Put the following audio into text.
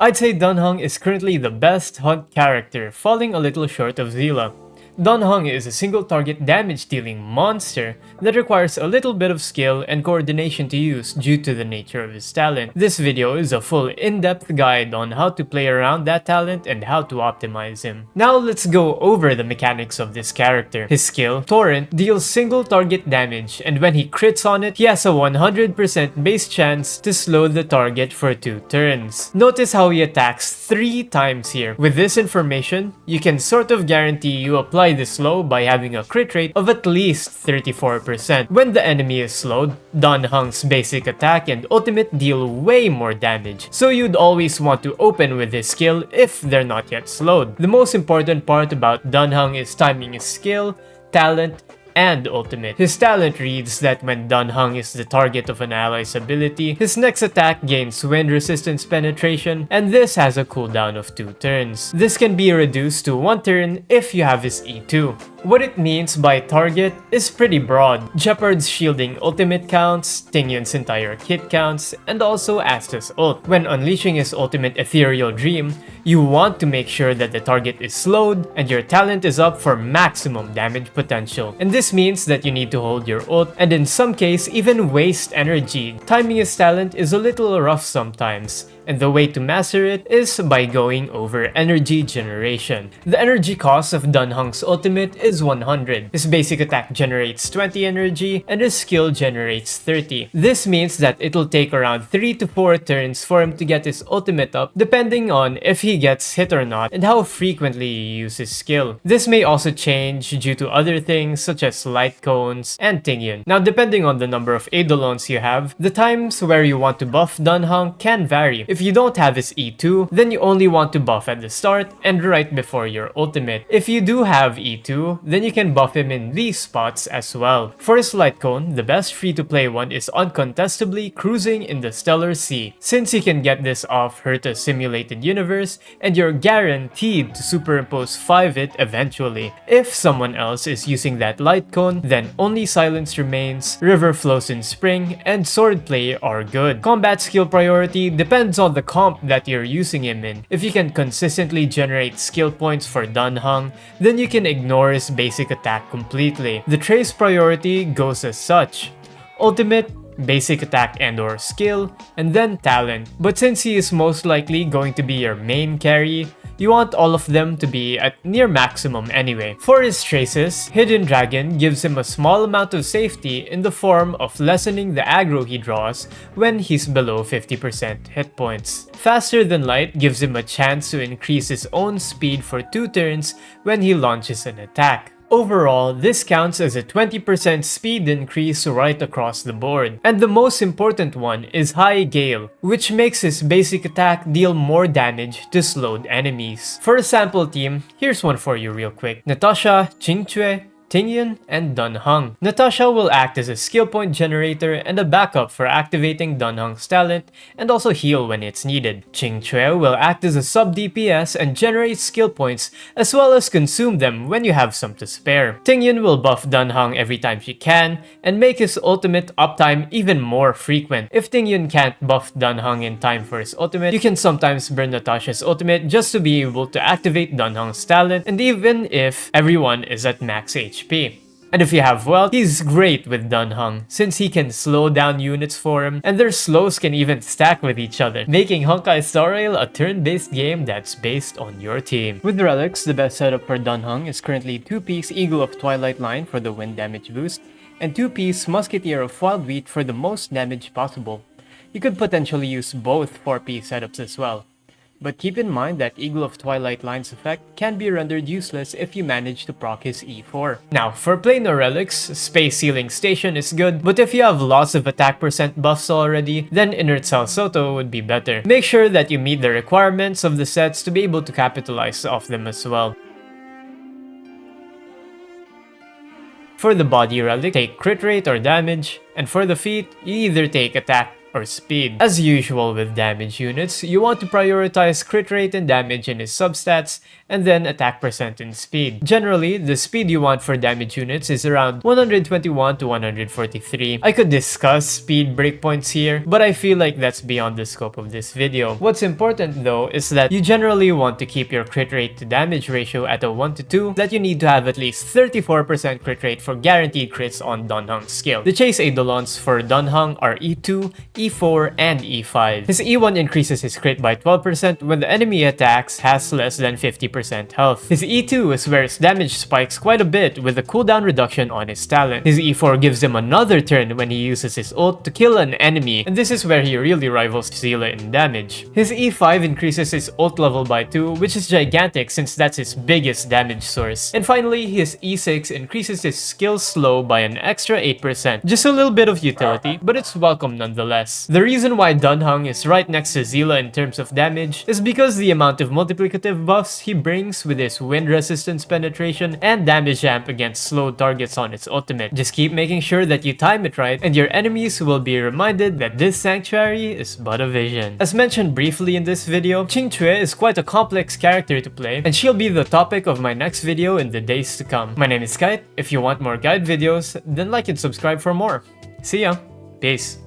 I'd say Dunhung is currently the best hunt character, falling a little short of Zila. Dunhung is a single target damage dealing monster that requires a little bit of skill and coordination to use due to the nature of his talent. This video is a full in-depth guide on how to play around that talent and how to optimize him. Now let's go over the mechanics of this character. His skill, Torrent, deals single target damage, and when he crits on it, he has a 100% base chance to slow the target for 2 turns. Notice how he attacks 3 times here. With this information, you can sort of guarantee you apply this slow by having a crit rate of at least 34%. When the enemy is slowed, Dunhung's basic attack and ultimate deal way more damage, so you'd always want to open with his skill if they're not yet slowed. The most important part about Dunhung is timing his skill, talent, and ultimate. His talent reads that when Dunhung is the target of an ally's ability, his next attack gains wind resistance penetration, and this has a cooldown of 2 turns. This can be reduced to 1 turn if you have his E2. What it means by target is pretty broad. Jeopard's shielding ultimate counts, Tingyun's entire kit counts, and also Asta's ult. When unleashing his ultimate ethereal dream, you want to make sure that the target is slowed and your talent is up for maximum damage potential. And this means that you need to hold your ult and in some case even waste energy. Timing his talent is a little rough sometimes, and the way to master it is by going over energy generation. The energy cost of Dunhung's ultimate is 100. His basic attack generates 20 energy and his skill generates 30. This means that it'll take around 3 to 4 turns for him to get his ultimate up, depending on if he gets hit or not and how frequently you use his skill. This may also change due to other things such as light cones and Tingyun. Now depending on the number of eidolons you have, the times where you want to buff Dunhung can vary. If you don't have his E2, then you only want to buff at the start and right before your ultimate. If you do have E2, then you can buff him in these spots as well. For his light cone, the best free-to-play one is uncontestably cruising in the Stellar Sea, since you can get this off Herta's simulated universe and you're guaranteed to superimpose 5-it eventually. If someone else is using that light cone, then only Silence Remains, River Flows in Spring, and Swordplay are good. Combat skill priority depends on the comp that you're using him in. If you can consistently generate skill points for Dunhung, then you can ignore his basic attack completely. The trace priority goes as such: ultimate, basic attack and or skill, and then talent. But since he is most likely going to be your main carry, you want all of them to be at near maximum anyway. For his traces, Hidden Dragon gives him a small amount of safety in the form of lessening the aggro he draws when he's below 50% hit points. Faster Than Light gives him a chance to increase his own speed for 2 turns when he launches an attack. Overall, this counts as a 20% speed increase right across the board. And the most important one is High Gale, which makes his basic attack deal more damage to slowed enemies. For a sample team, here's one for you real quick: Natasha, Qingque, Tingyun, and Dunhung. Natasha will act as a skill point generator and a backup for activating Dunhung's talent and also heal when it's needed. Qingque will act as a sub DPS and generate skill points as well as consume them when you have some to spare. Tingyun will buff Dunhung every time she can and make his ultimate uptime even more frequent. If Tingyun can't buff Dunhung in time for his ultimate, you can sometimes burn Natasha's ultimate just to be able to activate Dunhung's talent, and even if everyone is at max HP. And if you have wealth, he's great with Dunhung, since he can slow down units for him, and their slows can even stack with each other, making Honkai Star Rail a turn-based game that's based on your team. With relics, the best setup for Dunhung is currently 2-piece Eagle of Twilight line for the wind damage boost, and 2-piece Musketeer of Wild Wheat for the most damage possible. You could potentially use both 4-piece setups as well. But keep in mind that Eagle of Twilight line's effect can be rendered useless if you manage to proc his E4. Now, for plain or relics, Space Sealing Station is good, but if you have lots of attack percent buffs already, then Inert Cell Soto would be better. Make sure that you meet the requirements of the sets to be able to capitalize off them as well. For the body relic, take crit rate or damage, and for the feat, you either take attack or speed. As usual with damage units, you want to prioritize crit rate and damage in his substats, and then attack percent and speed. Generally, the speed you want for damage units is around 121 to 143. I could discuss speed breakpoints here, but I feel like that's beyond the scope of this video. What's important though is that you generally want to keep your crit rate to damage ratio at a 1 to 2, that you need to have at least 34% crit rate for guaranteed crits on Dunhung's skill. The chase eidolons for Dunhung are E2, E4, and E5. His E1 increases his crit by 12% when the enemy attacks has less than 50% health. His E2 is where his damage spikes quite a bit with a cooldown reduction on his talent. His E4 gives him another turn when he uses his ult to kill an enemy, and this is where he really rivals Seele in damage. His E5 increases his ult level by 2, which is gigantic since that's his biggest damage source. And finally, his E6 increases his skill slow by an extra 8%. Just a little bit of utility, but it's welcome nonetheless. The reason why Dunhung is right next to Seele in terms of damage is because the amount of multiplicative buffs he brings with his wind resistance penetration and damage amp against slow targets on its ultimate. Just keep making sure that you time it right, and your enemies will be reminded that this sanctuary is but a vision. As mentioned briefly in this video, Qingque is quite a complex character to play, and she'll be the topic of my next video in the days to come. My name is Kite. If you want more guide videos, then like and subscribe for more. See ya! Peace!